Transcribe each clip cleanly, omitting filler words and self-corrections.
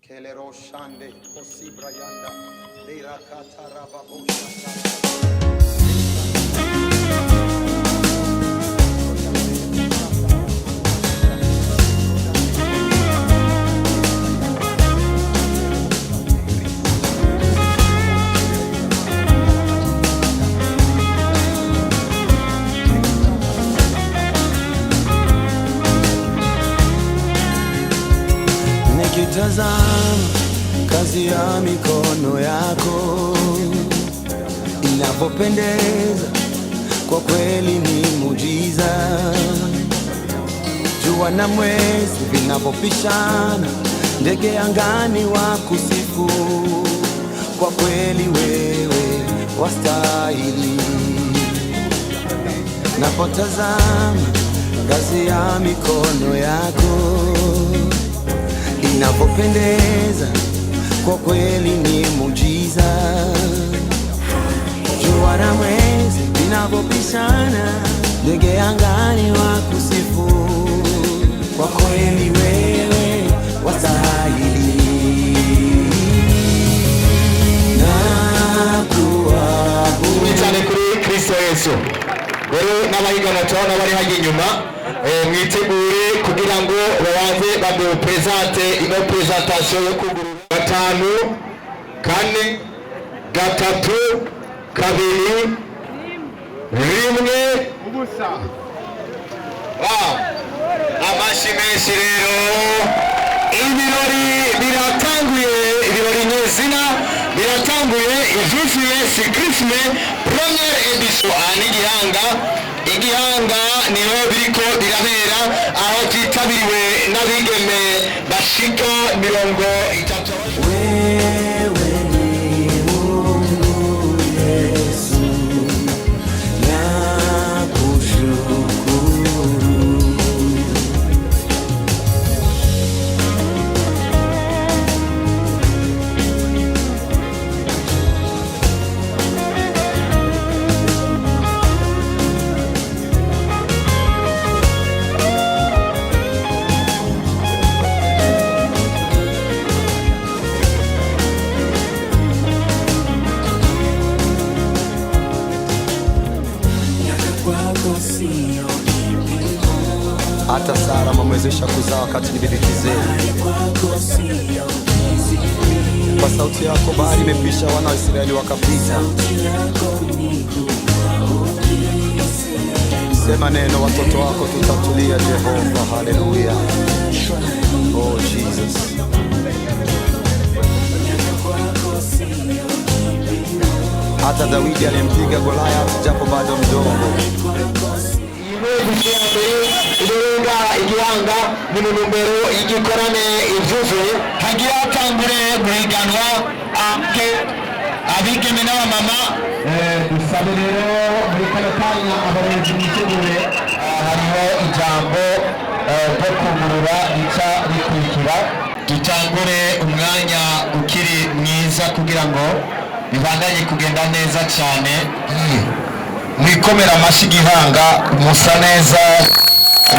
Kelero shande posibra yanda leira kataraba bosha. Nikitazama kazi ya mikono yako inapopendeza, kwa kweli ni muujiza. Jua na mwezi vinapopishana, ndege angani wakusifu, kwa kweli wewe wastahili. Napotazama kazi ya mikono yako inapopendeza, kwa kweli ni muujiza. Jua na mwezi vinapopishana, ndege angani wakusifu, kwa kweli wewe wastahili. Nakuabudu kuri Kristo Yesu. Rero n'abayigana tubona bari hagiye inyuma mwitegure kugira ngo babanze bamupresente ino presentation yo kugurura. 5 4 3 2 1 ubusa. Amashi menshi rero, ibirori biratanguye, ibirori nyezina biratanguye. Ivyuzuye Sikrisme première édition igihanga niho biriko birabera, aho kitabiriwe n'abigeme bashika 30. Wewe ni Mungu Yesu, nakushukuru. Hata Sara mamwezesha kuzaa wakati ni bibi kizee. Kwa sauti yako bahari imepisha, wana wa Israeli wakapita. Sema neno, watoto wako tutatulia. Jehova, haleluya. Oh Jesus. Hata Daudi alimpiga Goliath japo bado mdogo. Irenga igihanga ni mu numero igikorane ivyuzuye, hagiye hatangure guhiganwa abigeme n'abamama. Dusabe rero muri kano kanya abayobozi mwitegure, hariho ijambo ryo kugurura rica rikurikira. Dutangure umwanya ukiri mwiza kugira ngo bibandanye kugenda neza cyane. Mwikomera amashi igihanga, musa neza.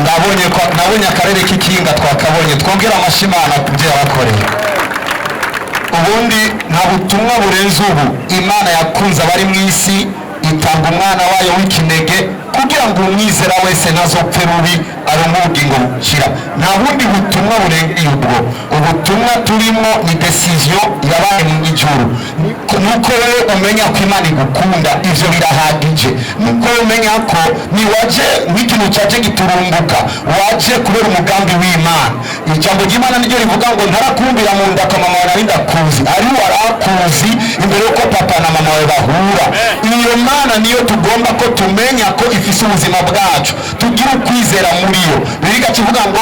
Nabonye akarere k'ikinga twakabonye, twongera amashimana kubyo yabakoreye. Ubundi nta butumwa burenze ubu. Imana yakunze abari mu isi, itanga umwana wayo w'ikinege kugira ngo umwizera wese ntazopfe rubi, aronke ubugingo bukira. Nta bundi butumwa burengeye ubwo. Ubutumwa turimo ni decision yabaye mu ijuru. Nuko rero umenya ko Imana igukunda, ivyo birahagije. Nuko umenya ko ni waje nk'ikintu cyaje giturumbuka, waje kubera umugambi w'Imana. Ijambo ry'Imana niryo rivuga ngo ntarakumbira mu nda kwa mama wawe ndakuzi, ari warakuzi imbere yuko papa na mama wawe bahura. Iyo Mana niyo tugomba ko tumenya ko ifise ubuzima bwacu, tugira ukwizera muri yo. Biriga kivuga ngo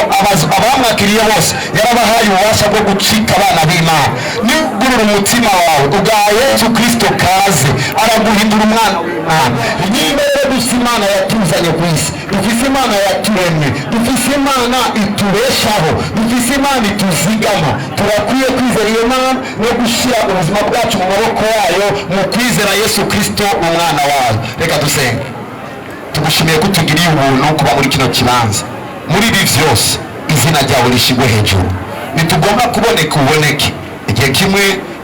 abamwakiriye bose yarabahaye ububasha bwo gucika abana b'Imana. Nigurura umutima wawe ubwa Yesu Kristo kaze, araguhindura umwana w'Imana. Niba dufise Imana yatuzanye ku isi, dufise Imana yaturemye, dufise Imana itubeshaho, dufise Imana ituzigama, turakwiye kwizera iyo Mana no gushira ubuzima bwacu mu maboko yayo, mu kwizera Yesu Kristo umwana wayo. Reka dusenge. Tugushimiye ko tugiriye ubuntu kuba muri kino kibanza. Muri ibi vyose izina ryawe rishigwe hejuru. nitugomba kuboneka uboneke. Igihe kimwe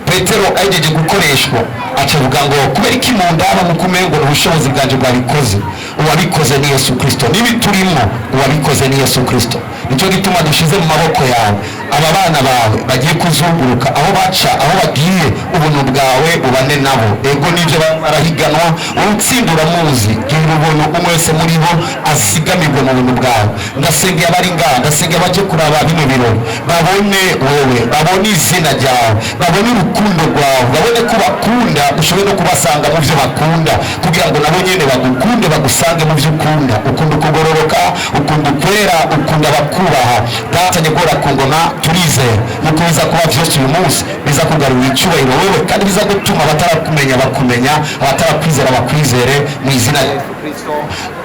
Petero ahejeje gukoreshwa acavuga ngo kubera iki mundaba mukumengo ubushobozi bwanje bwabikoze, uwabikoze ni Yesu Kristo. Nibiturimo uwabikoze ni Yesu Kristo. Nicyo gituma dushize mu maboko yawe aba bana bawe bagiye kuzunguruka aho baca aho bagiye, ubuntu bwawe ubane nabo. Ego nivyo barahiganwa, urutsindura muzi gira ubuntu umwese muri bo asigamirwe mu buntu bwawe. Ndasengeye abari ngaha, ndasengeye baje kuraba bino birori babone wewe, babone izina ryawe, babone urukundo rwawe, babone ko bakunda, ushobore no kubasanga mu byo bakunda kugira ngo nabo nyene bagukunde bagusange mu byo ukunda. Ukunda kugororoka, ukunda kwera, ukunda bakubaha. Datanye gora kungona turizera nuko biza kuba vyose uyu munsi biza kugarura icyubahiro wewe, kandi biza gutuma abatarakumenya bakumenya, abatarakwizera bakwizere mu izina rya Yesu Kristo.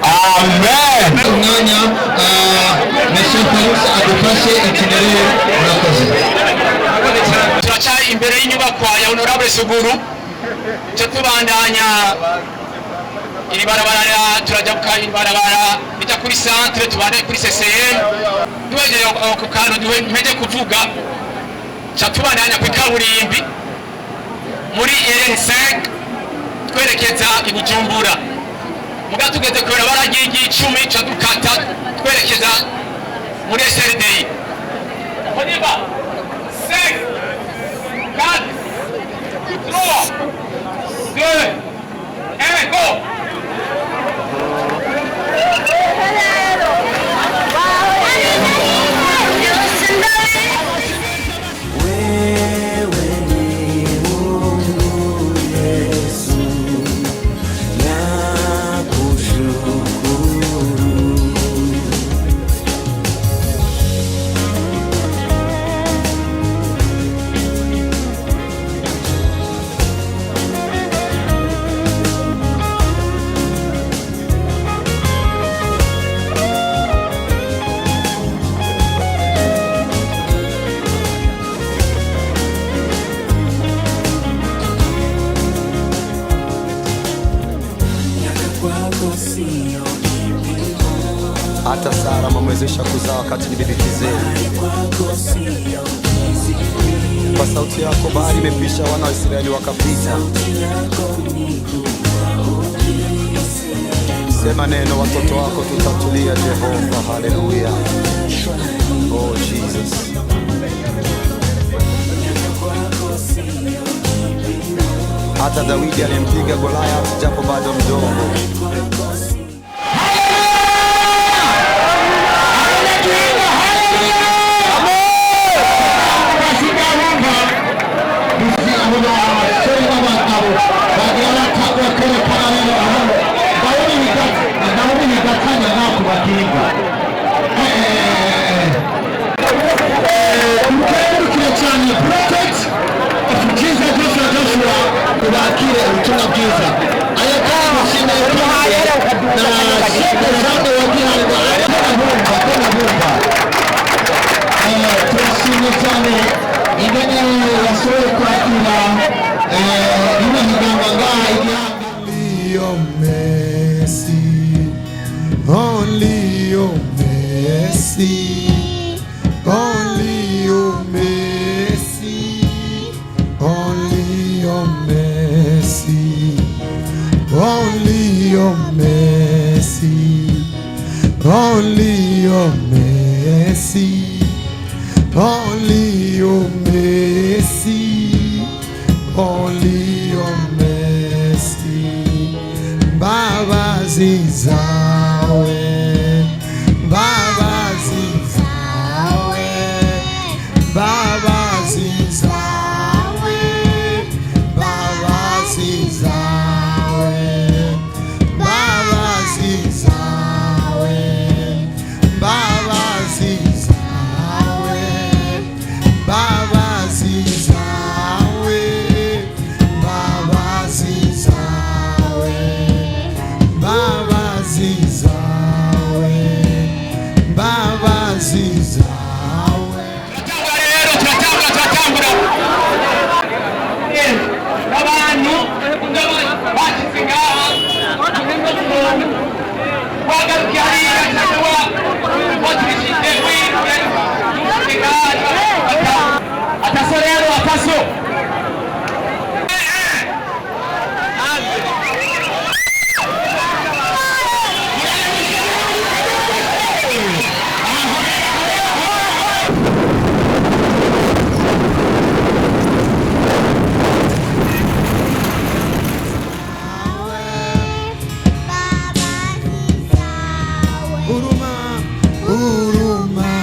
Amen. Umwanya Meshakarus adufashe ikinere murakoze. Turaca imbere y'inyubakwa ya Honorable Suguru cyo tubandanya iri barabara, turajya ku barabara bijya kuri centre tubane kuri CCM duhegeye ku kantu duheje kuvuga cyo tubandanya ku kaburimbi muri RN5 twerekeza i Bujumbura. Muga tugeze ku barabara ry'icumi cyo dukata twerekeza muri SRDI. Oniba 5 4 3 2 1 go. Hata Sara mamwezesha kuzaa wakati ni bibi kizee. Kwa sauti yako bahari imepisha, wana wa Israeli wakapita. Sema neno, watoto wako tutatulia. Jehova, haleluya. Oh Jesus. Hata Daudi alimpiga Goliath japo bado mdogo. Only your mercy, only your mercy, only your mercy, only your mercy, only your mercy, only your mercy, only your mercy. Baba Zizawe, Baba Zizawe, Baba Zizawe, Baba Zizawe, Baba Zizawe, Baba Zizawe, Baba Zizawe, Baba Zizawe, Baba Zizawe, Baba Zizawe. Turatangura maso. Huruma, huruma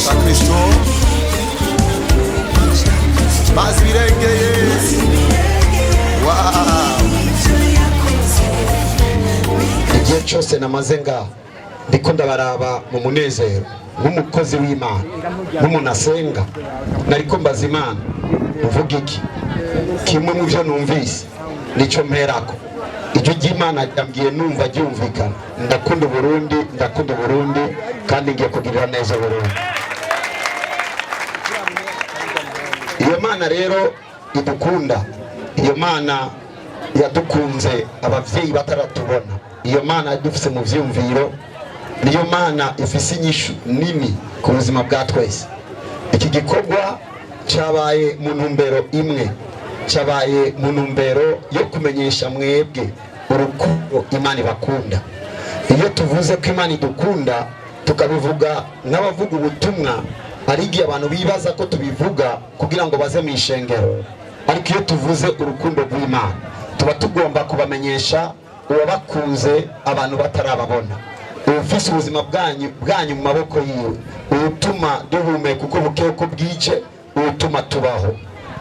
za Kristo mazi birengeye. Wow. Igihe cyose namaze ngaho ndiko ndabaraba mu munezero nk'umukozi w'Imana nk'umuntu asenga, nariko mbaza Imana uvuga iki? Kimwe mu byo numvise nicyo mperako. Ijwi ry'Imana ryambwiye numva ryumvikana, ndakunda Burundi, ndakunda Burundi kandi ngiye kugirira neza Burundi. Iyo Mana rero idukunda, iyo Mana yadukunze abavyeyi bataratubona, iyo Mana yadufise mu vyumviro, niyo Mana ifise inyishu nini ku buzima bwa twese. Iki gikorwa cyabaye mu ntumbero imwe, cyabaye mu ntumbero yo kumenyesha mwebwe urukundo Imana ibakunda. Iyo tuvuze ko Imana idukunda tukabivuga n'abavuga ubutumwa, hari igihe abantu bibaza ko tubivuga kugira ngo baze mu ishengero, ariko iyo tuvuze urukundo rw'Imana tuba tugomba kubamenyesha uwabakunze abantu batarababona, ufise ubuzima bwanyu mu maboko yiwe, utuma duhumeka uko bukeye uko bwije, utuma tubaho.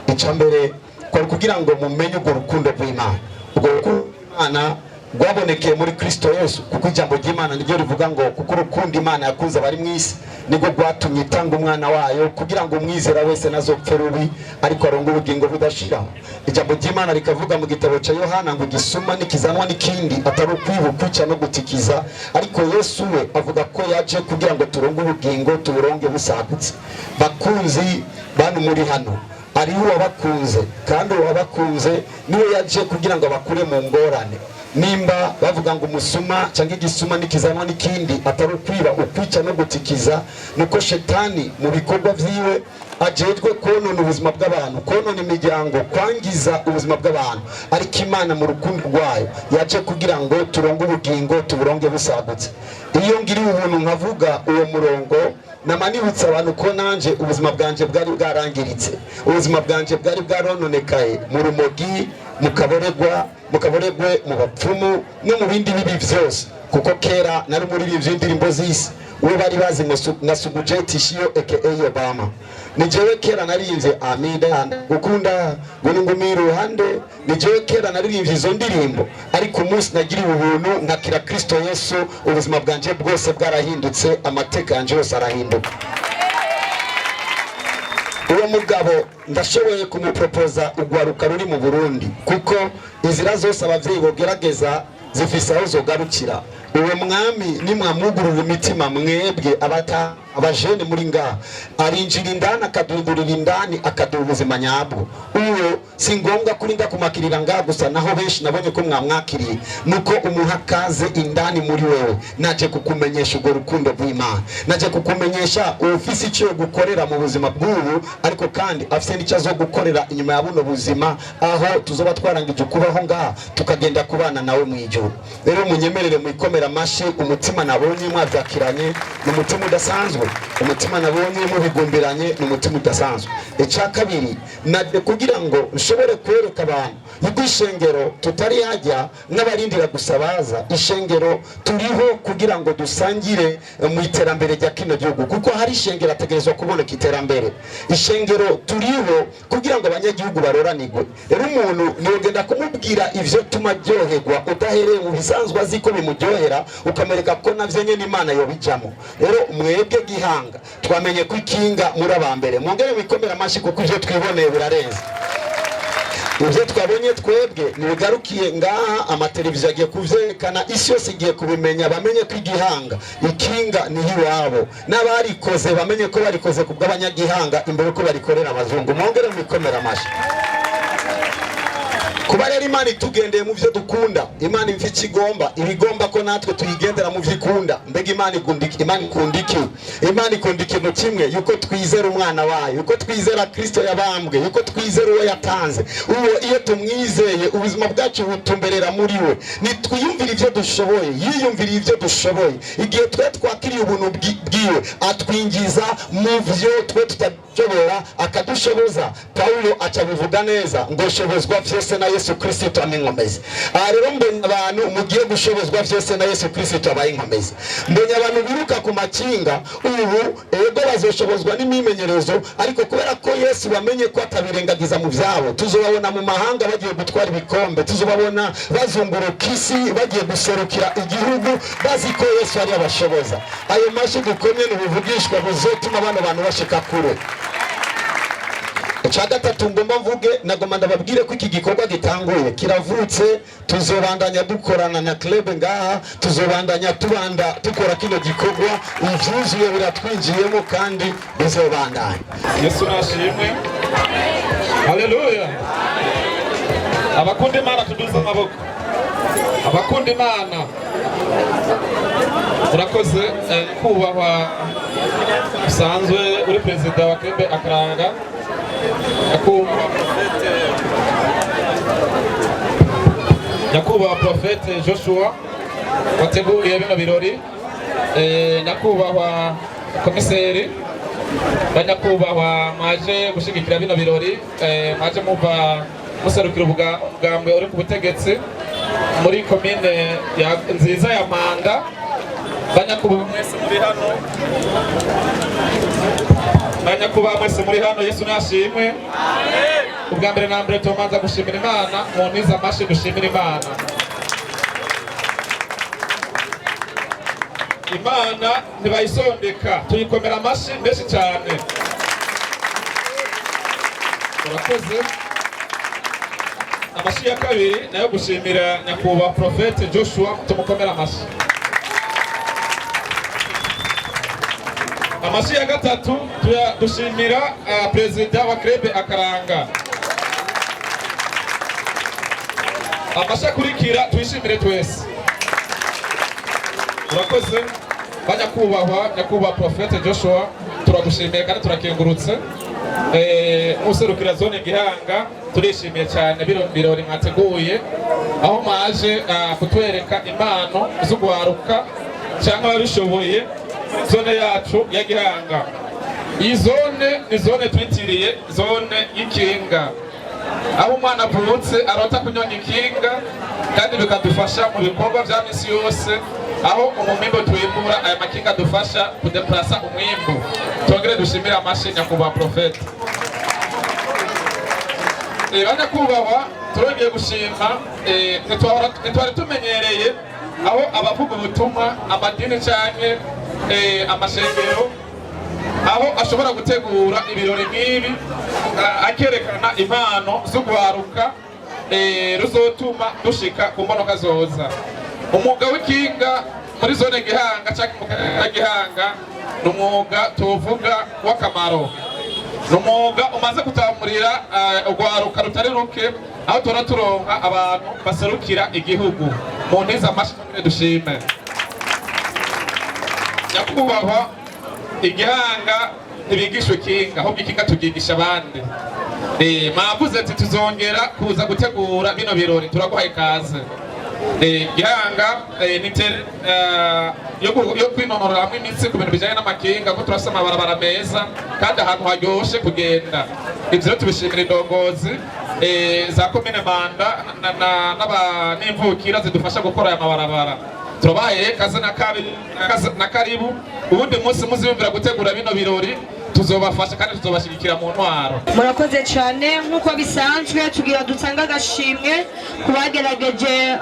Icambere kwari kugira ngo mumenye urwo rukundo rw'Imana. Urwo rukundo rw'Imana rwabonekeye muri Kristo Yesu, kuko ijambo ry'Imana niryo rivuga ngo kuko urukundo Imana yakunze abari mu isi nibwo rwatumye itanga umwana wayo kugira ngo umwizera wese nazopfe rubi ariko aronke ubugingo budashiraho. Ijambo ry'Imana rikavuga mu gitabo cya Yohana ngo igisuma nikizanwa n'ikindi atari ukwibuka no gutikiza, ariko Yesu we avuga ko yaje kugira ngo turonke ubugingo tuburonke busagutse. Bakunzi bantu muri hano, ariho wabakunze kandi wabakunze niwe yaje kugira ngo bakure mu ngorane. Nimba bavuga ngo umusuma cyangwa igisuma nikizanwa n'ikindi atari ukwiba ukwica no gutikiza, nuko shetani mu bikorwa vyiwe ajejwe konona ubuzima bw'abantu, konona imiryango, kwangiza ubuzima bw'abantu, ariko Imana mu rukundo rwayo yaje kugira ngo turonke ubugingo tuburonke busagutse. Iyo ngiriwe ubuntu nkavuga uwo murongo, namanibutsa abantu ko nanje ubuzima bwanje bwari bwarangiritse, ubuzima bwanje bwari bwarononekaye mu rumogi, mukaboregwe mu bapfumu no mu bindi bibi vyose, kuko kera nari muri indirimbo z'isi uwo bari bazi nka Sugujeti Shio aka Obama. Ni jewe kera naririmbye Amida gukunda ngumira uruhande, ni jewe kera naririmbye izo ndirimbo, ariko umunsi nagiriwe ubuntu nkakira Kristo Yesu, ubuzima bwanje bwose bwarahindutse, amateka yanje yose arahinduka. Uwo mugabo ndashoboye kumupropoza ugwaruka ruri mu Burundi, kuko inzira zose abavyeyi bogerageza zifise aho zogarukira. Uwo mwami nimwamugurura imitima mwebwe abajene muri ngaha, arinjira indani akadundurira indani akaduha ubuzima nyabwo. Uwo si ngombwa kurinda kumakirira ngaha gusa, naho benshi nabonye ko mwamwakiriye, nuko umuha kaze indani muri wewe. Naje kukumenyesha urwo rukundo rw'Imana, naje kukumenyesha ufise icyo gukorera mu buzima bw'ubu, ariko kandi afise n'icyo zo gukorera inyuma ya buno buzima, aho tuzoba twarangije kubaho ngaha tukagenda kubana nawe mu ijuru. Rero munyemerere muyikomera amashi, umutima nabonye mwavyakiranye n'umutima udasanzwe, umutima nabonye mubigumbiranye n'umutima udasanzwe. Icya kabiri, naje kugira ngo nshobore kwereka abantu yuko ishengero tutari hajya n'abarindira gusabaza, ishengero turiho kugira ngo dusangire mu iterambere rya kino gihugu, kuko hari ishengero ategerezwa kuboneka iterambere. Ishengero turiho kugira ngo abanyagihugu baroranirwe. Rero umuntu niyogenda kumubwira ivyo tuma ryoherwa udahereye mu bisanzwe azi ko bimuryohera, ukamereka ko navyo nyene Imana yobijamo. Rero mwebwe Gihanga twamenye ko ikinga muri abambere, mwongere mwikomera amashi kuko ivyo twiboneye birarenze. Ivyo twabonye twebwe nibigarukiye ngaha, amateleviziyo agiye kuvyerekana, isi yose igiye kubimenya, bamenye ko Igihanga ikinga ni hiwabo, n'abarikoze bamenye ko barikoze kubw'abanyagihanga imbere ko barikorera abazungu. Mwongere mwikomera amashi. Kuba rero Imana itugendeye mu byo dukunda, Imana imfi kigomba ibigomba ko natwe tuyigendera mu vyikunda. Mbega Imana ikundiki, Imana ikundiki, Imana ikundiki no kimwe yuko twizera umwana wayo, yuko twizera Kristo yabambwe, yuko twizera uwo yatanze. Uwo iyo tumwizeye ubuzima bwacu butumberera muri we, nitwiyumvira ivyo dushoboye, yiyumvira ivyo dushoboye. Igihe twe twakiriye ubuntu bwiwe atwinjiza mu vyo twe tutashobora akadushoboza. Paulo acabivuga neza ngo shobozwa vyose na Yesu Yesu Kristo aminkomeze. Rero mbonye abantu mugiye gushobozwa byose na Yesu Kristo abaye inkomeze. Mbonye abantu biruka ku makinga ubu ego bazoshobozwa n'imimenyerezo, ariko kubera ko Yesu bamenye ko atabirengagiza mu byabo, tuzobabona mu mahanga bagiye gutwara ibikombe, tuzobabona bazunguruka isi bagiye guserukira igihugu bazi ko Yesu ari abashoboza. Ayo mashi dukomye n'ubuvugishwa buzotuma bano bantu bashika kure. Cha gatatu ngomba mvuge, nagomba ndababwire ko iki gikorwa gitanguye kiravutse, tuzobandanya dukorana na club ngaha, tuzobandanya dukora kino gikorwa, ivyuzuye biratwinjiyemo kandi bizobandanya. Yesu nashimwe. Haleluya. Abakunda Imana tuduze amaboko. Abakunda Imana urakoze. Kubahwa usanzwe uri perezida wa Club Akaranga, nyakubahwa Profete Joshua wateguye bino birori, nyakubahwa komiseri, banyakubahwa maje gushigikira bino birori, maje muva muserukira ubugambwe uri ku butegetsi muri komine nziza ya Mpanda, banyakubahwa mwese muri hano, banyakubahwa mwese muri hano. Yesu nashimwe. Amen. Ubwa mbere na mbere tumanza gushimira Imana, muniza amashi gushimira Imana. Imana ntibayisondeka, tuyikomera amashi menshi cyane. Urakoze. Amashi ya kabiri nayo gushimira nyakubahwa Profete Joshua, tumukomera amashi. Amashi ya gatatu dushimira perezida wa Club Akaranga. Amashi akurikira tuyishimire twese. Urakoze. Nyakubahwa Profete Joshua, turagushimiye kandi turakengurutse. Muserukira zone Gihanga, turishimiye cyane birori mwateguye, aho maje kutwereka impano z'ugwaruka cyangwa ababishoboye zone yacu ya Gihanga. Iyi zone ni zone twitiriye zone y'ikinga, aho umwana avutse arota kunyonga ikinga kandi bikadufasha mu bikorwa bya misi yose, aho umwimbo twimbura aya makinga dufasha kudeplasa umwimbo. Tongere dushimira amashi nyakubahwa Profete. Banyakubahwa turongeye gushima, ntitwari tumenyereye aho abavuga ubutumwa, amadini cyane amashengero, aho ashobora gutegura ibirori nk'ibi akerekana impano z'ugwaruka ruzotuma dushika ku mbonoka zoza. Umwuga w'ikinga muri zone Gihanga cyangwa Gihanga ni umwuga tuvuga w'akamaro, ni umwuga umaze gutamurira ugwaruka rutari ruke, aho turonka abantu baserukira igihugu. Mu ntiza amashimwe dushime. Nyakubahwa, Igihanga ntibigisha ikinga, ahubwo ikinga tugigisha abandi. Mwavuze ati tuzongera kuza gutegura bino birori, turaguhaye ikaze. Gihanga yo kwinonora hamwe imitsi ku bintu bijyanye n'amakinga, ko turasa amabarabara meza kandi ahantu haryoshe kugenda. Ibyo tubishimira indongozi za komine Mpanda n'imvukira zidufasha gukora aya mabarabara. Turabaye kaze na karibu. Ubundi munsi muzibimvira gutegura bino birori, tuzobafasha kandi tuzobashigikira mu ntwaro. Murakoze cyane. Nk'uko bisanzwe tugira dutanga agashimwe ku bagerageje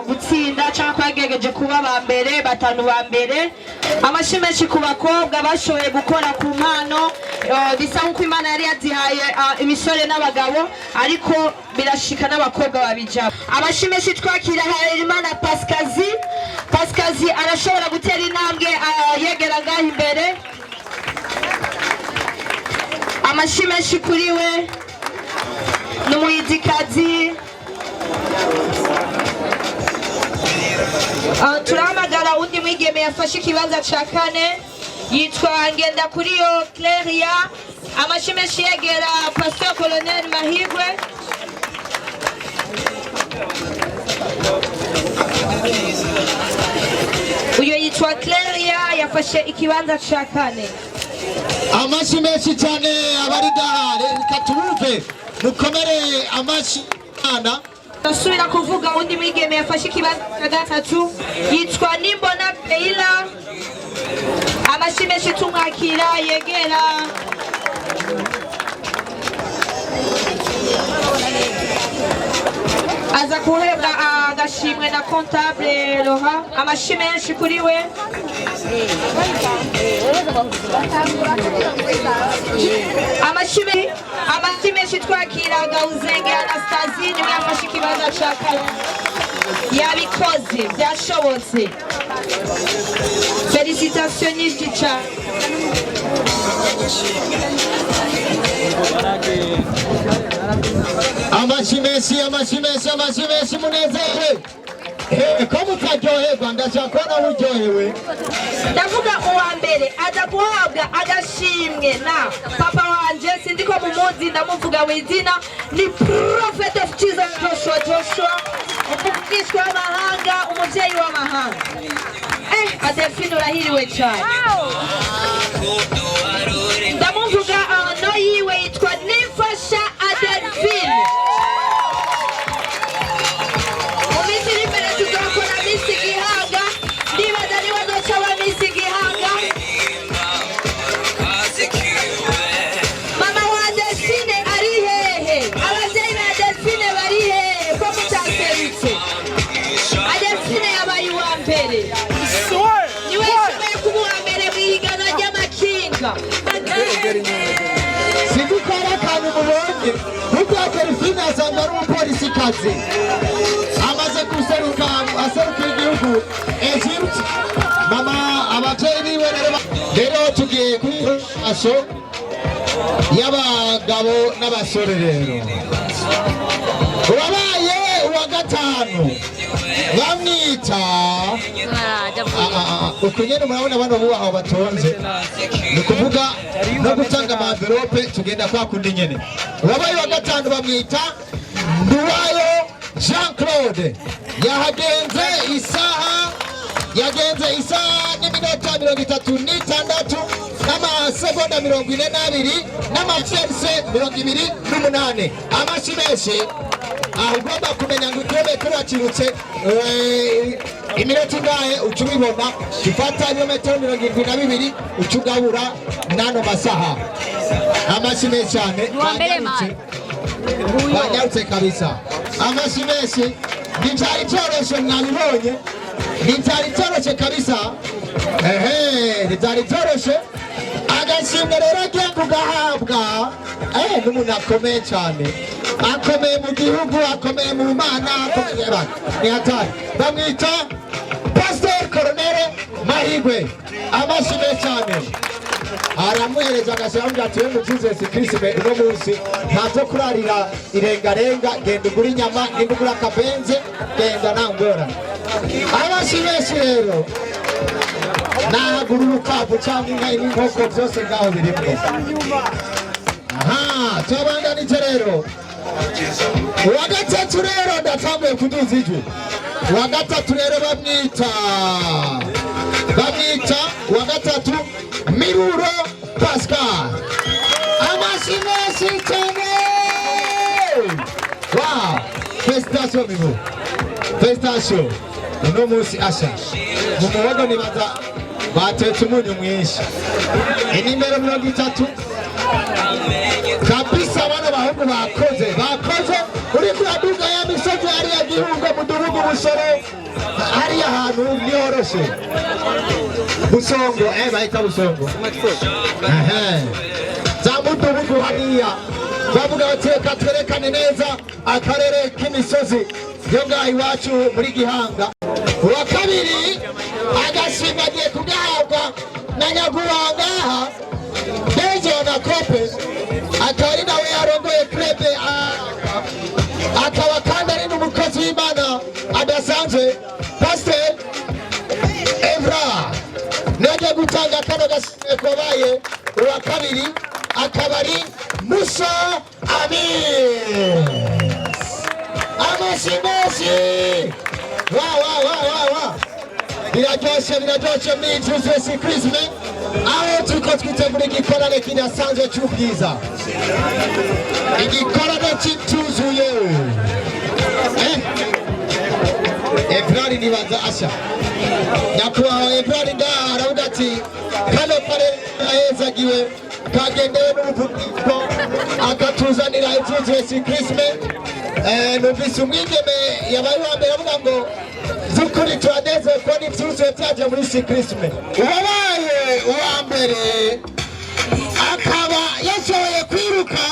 gutsinda cyangwa bagerageje kuba ba mbere, batanu ba mbere. Amashyi menshi ku bakobwa bashoboye gukora ku mpano, bisa nk'uko Imana yari yazihaye imisore n'abagabo, ariko birashika n'abakobwa babijamo. Amashyi menshi twakira Harerimana Pasikazi arashobora gutera intambwe yegera ngaho imbere. Amashyi menshi kuri we. N'umuyizikazi. Turahamagara undi mwigeme yafashe ikibanza cya kane, yitwa Ngendakuriyo Claria. Amashyi menshi yegera Pastor Colonel Mahigwe. Uyo yitwa Claria yafashe ikibanza cya kane. Amashyi menshi cyane abari dahare, reka tubuve mukomere amashyi Imana Ndasubira kuvuga undi mwigeme yafashe ikibanza cya gatatu yitwa Nimbona Peila. Amashyi menshi tumwakira yegera. Aza kuhebwa agashimwe na comptable Laura. Amashyi menshi kuri we. Amashyi menshi twakira Gahuzenge Anastasie niwe yafashe ikibanza cya kane. Yabikoze byashobotse. Félicitations nyinshi cyane. Amashyi menshi munezere. Ko mutaryoherwa ndashaka ko nawe uryohewe. Ndavuga uwa mbere aza guhabwa agashimwe na papa wanje sindiko mumuzi ndamuvuga wizina ni Prophet of Jesus Joshua umukishwa w'amahanga umuvyeyi w'amahanga. Adelphine urahiriwe cyane. Ndamuvuga no yiwe yitwa Nifasha Adelphine. Sindukora akantu mubonye kuko Adelphine asanga ari umupolisi kazi amaze guseruka igihugu Egypt. Mama ababyeyi biwe rero tugiye kuri asho y'abagabo n'abasore. Rero urabaye uwa gatanu bamwita ukunyene murabona bano bubaho batonze ni kuvuga no gutanga amamverope tugenda kwa kundi nyene. Urabaye uwa gatanu bamwita Nduwayo Jean Claude yagenze isaha n'iminota 36 n'amasegonda 42 n'amaserse 28. Amashyi menshi ugomba kumenya ngo kilometero yakirutse iminota ingahe uca ubibona. Ufata ibirometero 72 uca ugabura n'ano masaha. Amashyi menshi cyane banyarutse kabisa. Amashyi menshi ntibyari byoroshye mwabibonye. Ntibyari byoroshye kabisa. Ntibyari byoroshye. Agashimwe rero agiye kugahabwa n'umuntu akomeye cyane, akomeye mu gihugu, akomeye mu Mana, akomeye ni hatari. Bamwita Pastor Colonel Mahigwe. Amashyi menshi cyane. Aramuhereza agashyiraho ati we mu Jesus Christ uno munsi ntabyo kurarira irengarenga, genda ugura inyama, genda ugura akabenze, genda nta ngorane. Amashyi menshi rero nagura urukwavu cyangwa inka n'inkoko byose ngaho birimwe. Tubandanije rero uwa gatatu rero ndatanguye kuduza ijwi. Uwa gatatu rero bamwita uwa gatatu Miruro Pascal. Amashyi menshi cyane. Félicitations Miruro, félicitations. Uno munsi asha mu muhogo nibaza batetse umunyu mwinshi. Inimero 30 kabisa. Bano bahungu bakoze uri kuraduga ya misozi hariya Gihunga mudugudu Busoro hariya hantu niyoroshe Busongo bahita Busongo za mudugudu hariya bavuga bati reka twerekane neza akarere k'imisozi yo ngaha iwacu muri Gihanga. Uwa kabiri agashimwe agiye kugahabwa na Nyaguhangaha Benzo na Kope, akaba ari nawe yarongoye krebe, akaba kandi ari n'umukozi w'Imana adasanzwe Pastor Evra. Naje gutanga kano gashimwe kwabaye uwa kabiri akaba ari Musa Amin. Amashyi menshi. Biraryoshe muri Jesus Christ, aho turiko twitegura igikorane kidasanzwe cy'ubwiza, igikorane cy'ituzuye. Ebrari nibaza asha nyakubahwa Ebrari ngaha aravuga ati kano kare ahezagiwe kagendewe n'ubuvugiko akatuzanira ivyuzuye sikrisme numvise umwigeme yabaye uwa mbere avuga ngo zukuri turanezeye ko n'ivyuzuye vyaje muri sikrisme uwabaye uwa mbere akaba yashoboye kwiruka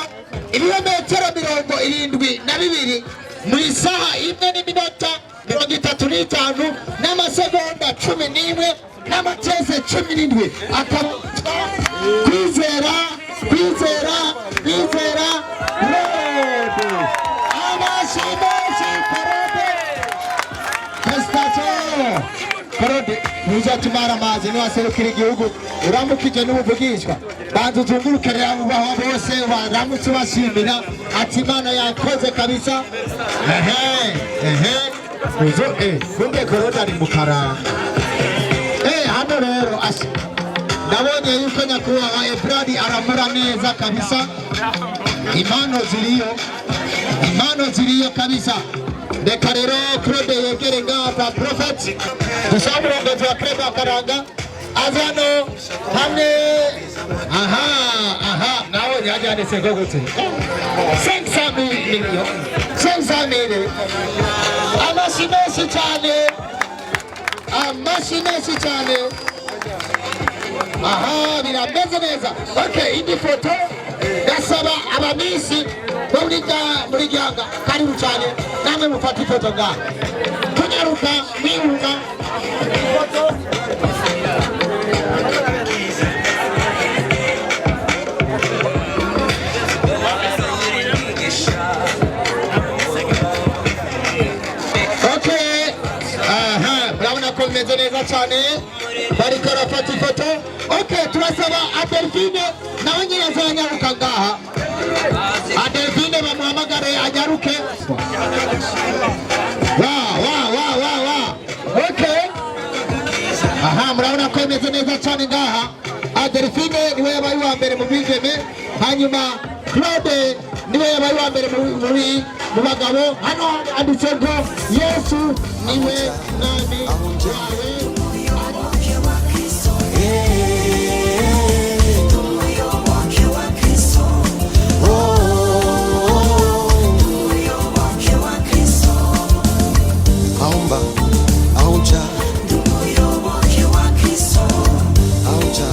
ibirometero 72 mu isaha 1 n'iminota 35 n'amasegonda 11 n'amateze 17 akaba kwizera Claude amashimesi Claude ntuzatumara amazi niwaserukira igihugu uramukije n'ubuvugishwa banza uzungurukire abo bose baramutse bashimira ati Imana yakoze kabisa kumbe Claude ari mu karanga hano rero asha ndabonye yuko nyakubahwa Ebrari aramura neza kabisa impano ziriyo kabisa reka rero Claude yegere ngaha Prophet dusaba umurongozi wa Club Akaranga azano hamwe nawe yajyanitse ngo gute 500 million amashi menshi cyane birameze neza. Okay, indi foto ndasaba abamisi bo muri Gihanga karibu cyane namwe mufata ifoto ngaha tunyaruka mwihuta foto. Meze neza cyane bariko rafata ifoto. Okay, turasaba Adelphine nawe nyine azanyaruka ngaha. Adelphine bamuhamagare anyaruke. Okay, murabona ko meze neza cyane ngaha. Adelphine niwe yabaye wa mbere mu bigeme, hanyuma Claude niwe yabaye wa mbere mu bagabo. Hano anditse ngo Yesu niwe nani wawe. Aomba, aonja, aonja,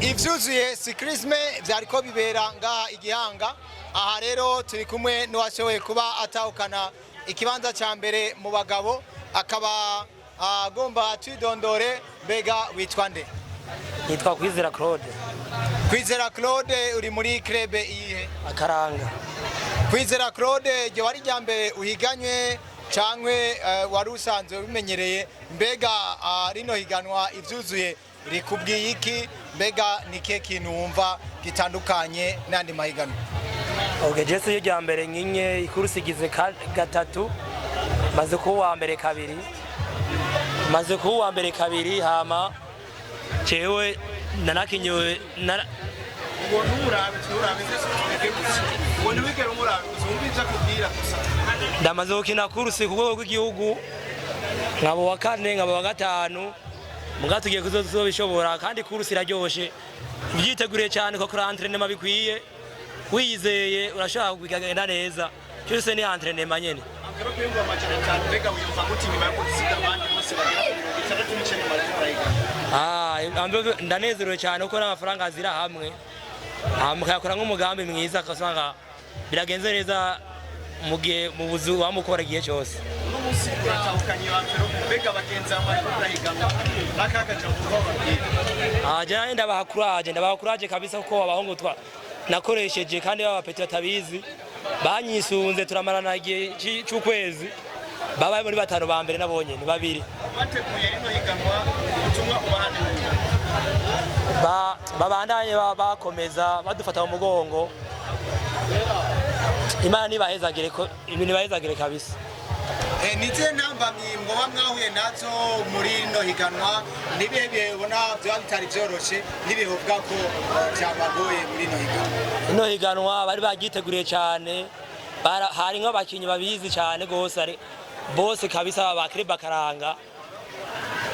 ivyuzuye sikrisme vyariko bibera ngaha Igihanga. Aha rero turi kumwe n'uwashoboye kuba atahukana ikibanza ca mbere mu bagabo, akaba agomba twidondore. Mbega witwa nde? Nitwa Kwizera Claude. Kwizera Claude, uri muri club iyihe? Akaranga. Kwizera Claude, je wari ryambere uhiganywe cankwe wari usanzwe bimenyereye? Mbega rino higanwa ivyuzuye rikubwiye iki? Mbega ni kihe kintu wumva gitandukanye n'andi mahiganwa? Okay, Jesu yo ryambere nkinye ikurusi gize gatatu, maze kuwa mbere kabiri, hama cewe nanakinyowe ndamaze gukina kurusi ku rwego rw'igihugu, nkaba wa kane, nkaba wa gatanu, muga tugiye kuzobishobora, kandi kurusi iraryoshe. Ubyiteguriye cyane ko kuri entraînement bikwiye, wiyizeye urashaka kugenda neza, cyose ni entraînement nyene. Ndanezerewe cyane uko n'amafaranga azira hamwe, mukayakora nk'umugambi mwiza, akasanga biragenze neza mu gihe mu buzi wamukora igihe cyose. Ndabaha courage kabisa, kuko abahungu nakoresheje kandi b'abapeti batabizi banyisunze, turamarana igihe cy'ukwezi, babaye muri batanu ba mbere nabonye ni babiri. Babandanye bakomeza badufata mu mugongo, Imana nibahezagire ko ibintu nibahezagire kabisa. Nize ntambamye mwoba mwahuye nazo muri no higanwa nibihe bibona byo bitari byoroshe nibihovwa ko byabagoye muri no higanwa. Ino higanwa bari bagiteguriye cyane, hari nk'abakinyi babizi cyane gose ari bose kabisa bakire bakaranga.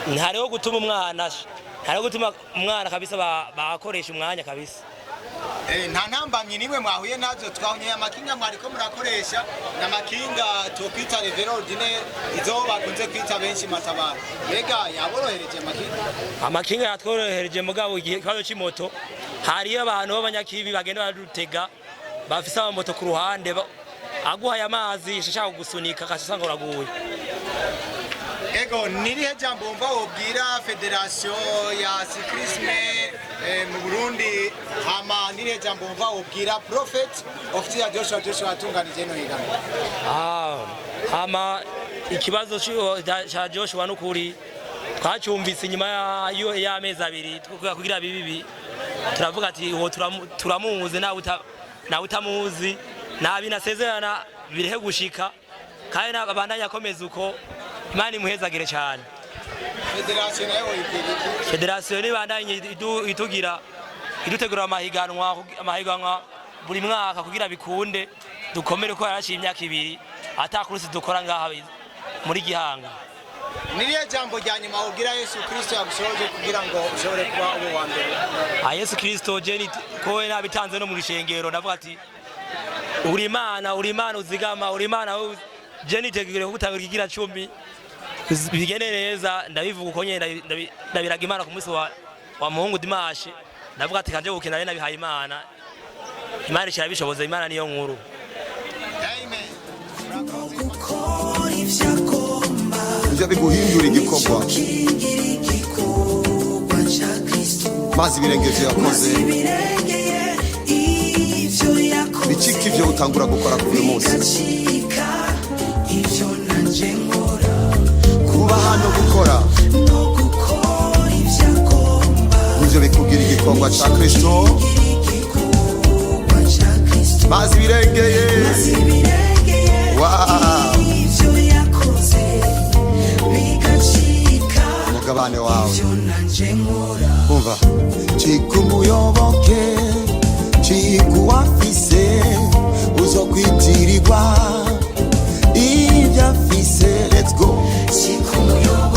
Ntariho gutuma umwana kabisa bakoresha umwanya kabisa. Nta ntambamye nimwe mwahuye nazo twahunye amakinga mwariko murakoresha n'amakinga tokwita Revero ordinaire izo bakunze kwita benshi matabara. Mbega yaborohereje amakinga yatworohereje mugabo igihe kwayo cy'imoto hariyo abantu b'abanyakibi bagenda badutega bafise amamoto ku ruhande aguhaye amazi shishaka gusunika kasanga uraguye. Ego nirihe jambo mva wobwira federation ya cyclisme mu Burundi hama nirihe jambo mva wobwira Prophet of Joshua atunganije no higanwa. Hama ikibazo cha Joshua n'ukuri twacyumvise nyuma y'amezi abiri kugira bibi turavuga ati uwo turamuzi nawe utamuzi nabi nasezerana birehe gushika kandi abandanya akomeza uko Imana imuhezagire cyane. Federation nibandanye itugira idutegura amahiganwa buri mwaka kugira bikunde dukomere ko yarashimye imyaka 2 atakurusi dukora ngaha muri Gihanga. Niriye jambo rya nyuma ubwira Yesu Kristo yagushoje kugira ngo ushobore kuba uwo wa mbere. Yesu Kristo je ko nabitanze no mu rishengero ndavuga ati uri Imana uzigama uri Imana je nitegure gutanga igira 10 bigene neza ndabivuga uko nyene ndabiraga Imana ku munsi wa Muhungu Dimashe ndavuga ati kanje gukina rena bihaye Imana kirabishoboza Imana niyo nkuru. Amen. Ivyo biguhindura igikorwa mazi birengeje yakoze bicika ivyo utangura gukora kuri uyu munsi kuba hano gukora ivyo bikugira igikorwa ca Kristo mazi birengeye mugabane wawe umva chikumuyoboke chikuwafise uzokwitirirwa ivyafise let's go chikumuyoboke